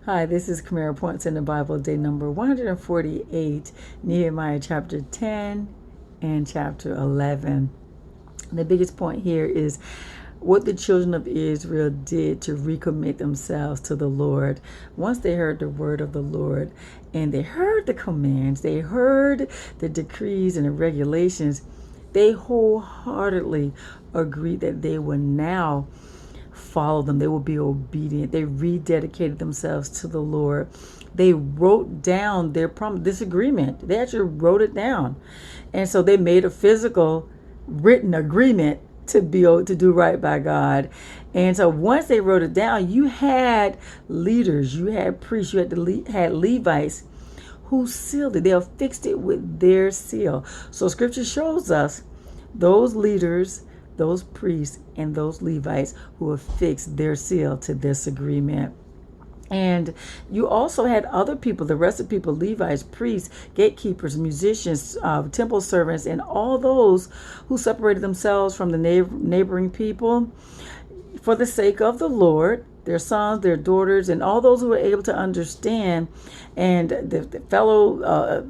Hi, this is Kamera Points in the Bible, day number 148, Nehemiah chapter 10 and chapter 11. The biggest point here is what the children of Israel did to recommit themselves to the Lord. Once they heard the word of the Lord and they heard the commands, they heard the decrees and the regulations, they wholeheartedly agreed that they will now follow them. They will be obedient. They rededicated themselves to the Lord. They wrote down their disagreement. They actually wrote it down. And so they made a physical written agreement to do right by God. And so once they wrote it down, you had leaders, you had priests, you had Levites who sealed it. They affixed it with their seal. So scripture shows us those leaders, those priests, and those Levites who affixed their seal to this agreement. And you also had other people, the rest of the people, Levites, priests, gatekeepers, musicians, temple servants, and all those who separated themselves from the neighboring people for the sake of the Lord, their sons, their daughters, and all those who were able to understand. And the fellow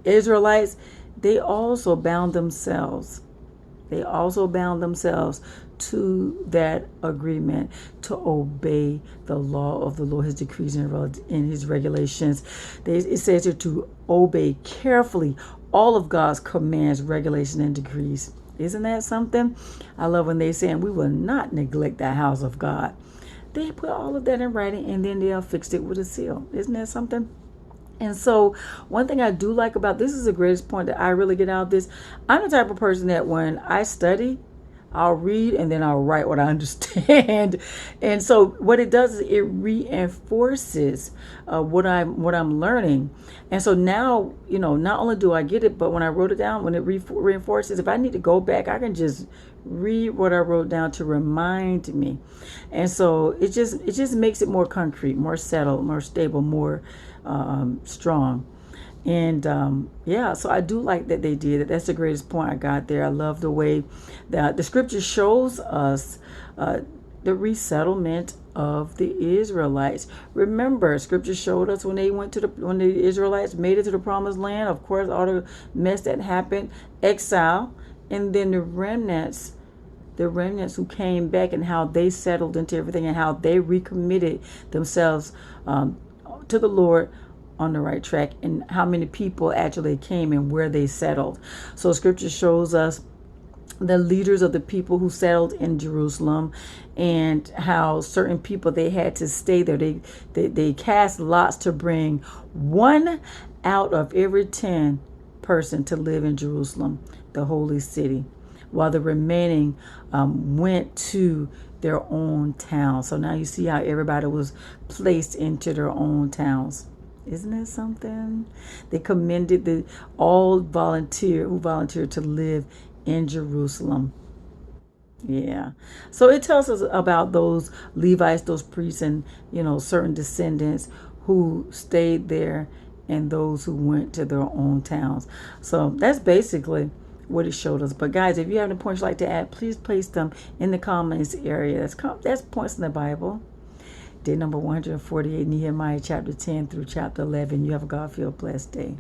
Israelites, they also bound themselves. They also bound themselves to that agreement to obey the law of the Lord, his decrees and his regulations. It says here to obey carefully all of God's commands, regulations, and decrees. Isn't that something? I love when they say, we will not neglect the house of God. They put all of that in writing and then they affixed it with a seal. Isn't that something? And so one thing I do like about this is the greatest point that I really get out of this. I'm the type of person that when I study, I'll read and then I'll write what I understand. And so what it does is it reinforces what I'm learning. And so now, not only do I get it, but when I wrote it down, when it reinforces, if I need to go back, I can just read what I wrote down to remind me. And so it just makes it more concrete, more settled, more stable, more strong. And so I do like that they did it. That's the greatest point I got there. I love the way that the scripture shows us the resettlement of the Israelites. Remember, scripture showed us when the Israelites made it to the promised land, of course, all the mess that happened, exile, and then the remnants who came back and how they settled into everything and how they recommitted themselves to the Lord on the right track, and how many people actually came and where they settled. So scripture shows us the leaders of the people who settled in Jerusalem and how certain people, they had to stay there. They cast lots to bring 1 out of every 10 person to live in Jerusalem, the holy city, while the remaining went to their own town. So now you see how everybody was placed into their own towns. Isn't that something? They commended all who volunteered to live in Jerusalem. Yeah. So it tells us about those Levites, those priests, and certain descendants who stayed there and those who went to their own towns. So that's basically what it showed us. But guys, if you have any points you'd like to add, please place them in the comments area. That's points in the Bible. Day number 148, Nehemiah chapter 10 through chapter 11. You have a God-filled blessed day.